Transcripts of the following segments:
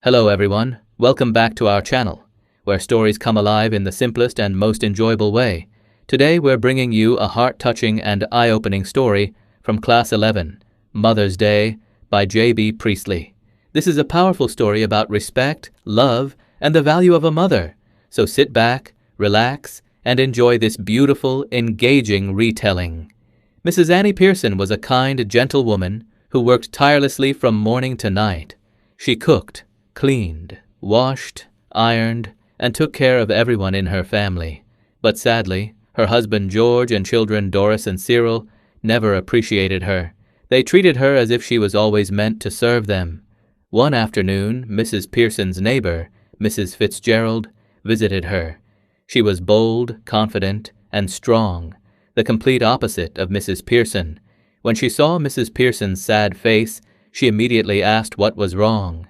Hello everyone, welcome back to our channel, where stories come alive in the simplest and most enjoyable way. Today we're bringing you a heart-touching and eye-opening story from Class 11, Mother's Day, by J.B. Priestley. This is a powerful story about respect, love, and the value of a mother. So sit back, relax, and enjoy this beautiful, engaging retelling. Mrs. Annie Pearson was a kind, gentle woman who worked tirelessly from morning to night. She cooked, cleaned, washed, ironed, and took care of everyone in her family. But sadly, her husband George and children Doris and Cyril never appreciated her. They treated her as if she was always meant to serve them. One afternoon, Mrs. Pearson's neighbor, Mrs. Fitzgerald, visited her. She was bold, confident, and strong, the complete opposite of Mrs. Pearson. When she saw Mrs. Pearson's sad face, she immediately asked what was wrong.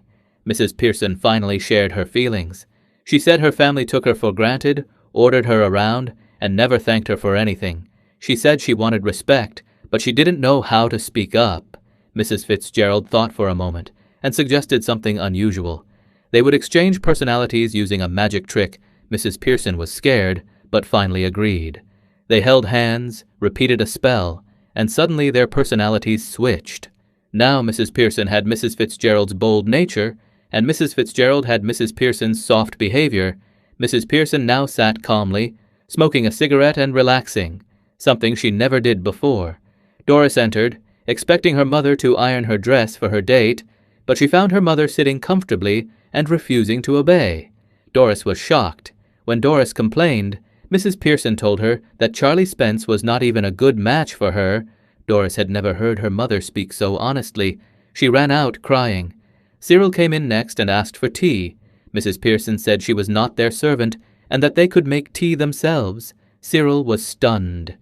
Mrs. Pearson finally shared her feelings. She said her family took her for granted, ordered her around, and never thanked her for anything. She said she wanted respect, but she didn't know how to speak up. Mrs. Fitzgerald thought for a moment and suggested something unusual. They would exchange personalities using a magic trick. Mrs. Pearson was scared, but finally agreed. They held hands, repeated a spell, and suddenly their personalities switched. Now Mrs. Pearson had Mrs. Fitzgerald's bold nature, and Mrs. Fitzgerald had Mrs. Pearson's soft behavior. Mrs. Pearson now sat calmly, smoking a cigarette and relaxing, something she never did before. Doris entered, expecting her mother to iron her dress for her date, but she found her mother sitting comfortably and refusing to obey. Doris was shocked. When Doris complained, Mrs. Pearson told her that Charlie Spence was not even a good match for her. Doris had never heard her mother speak so honestly. She ran out crying. Cyril came in next and asked for tea. Mrs. Pearson said she was not their servant and that they could make tea themselves. Cyril was stunned.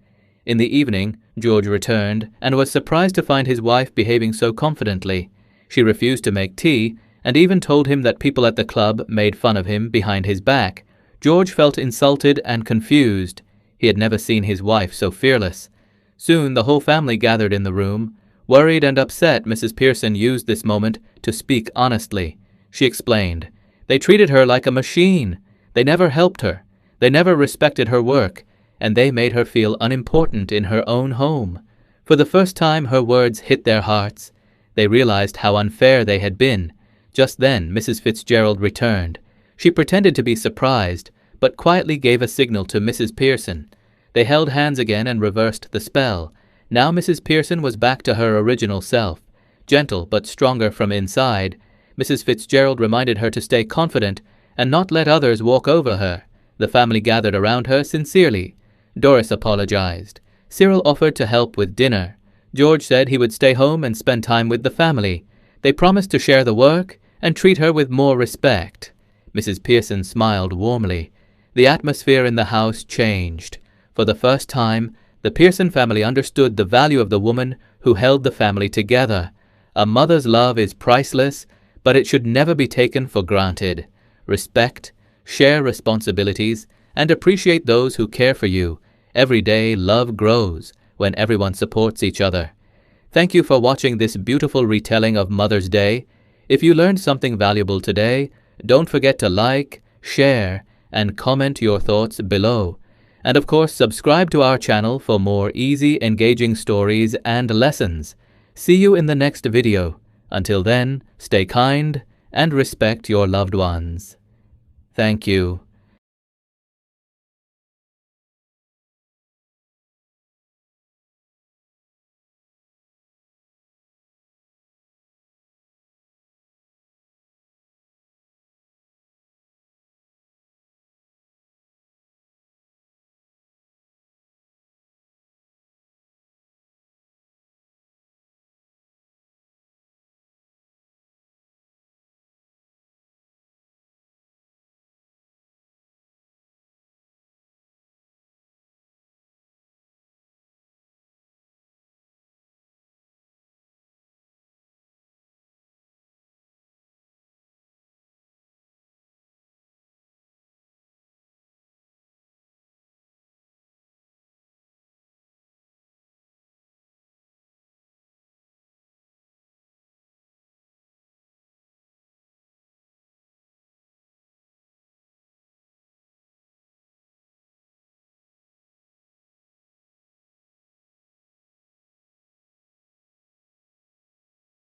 In the evening, George returned and was surprised to find his wife behaving so confidently. She refused to make tea and even told him that people at the club made fun of him behind his back. George felt insulted and confused. He had never seen his wife so fearless. Soon the whole family gathered in the room. Worried and upset, Mrs. Pearson used this moment to speak honestly. She explained, "They treated her like a machine. They never helped her. They never respected her work, and they made her feel unimportant in her own home." For the first time, her words hit their hearts. They realized how unfair they had been. Just then, Mrs. Fitzgerald returned. She pretended to be surprised, but quietly gave a signal to Mrs. Pearson. They held hands again and reversed the spell. Now Mrs. Pearson was back to her original self, gentle but stronger from inside. Mrs. Fitzgerald reminded her to stay confident and not let others walk over her. The family gathered around her sincerely. Doris apologized. Cyril offered to help with dinner. George said he would stay home and spend time with the family. They promised to share the work and treat her with more respect. Mrs. Pearson smiled warmly. The atmosphere in the house changed. For the first time, the Pearson family understood the value of the woman who held the family together. A mother's love is priceless, but it should never be taken for granted. Respect, share responsibilities, and appreciate those who care for you. Every day, love grows when everyone supports each other. Thank you for watching this beautiful retelling of Mother's Day. If you learned something valuable today, don't forget to like, share, and comment your thoughts below. And of course, subscribe to our channel for more easy, engaging stories and lessons. See you in the next video. Until then, stay kind and respect your loved ones. Thank you.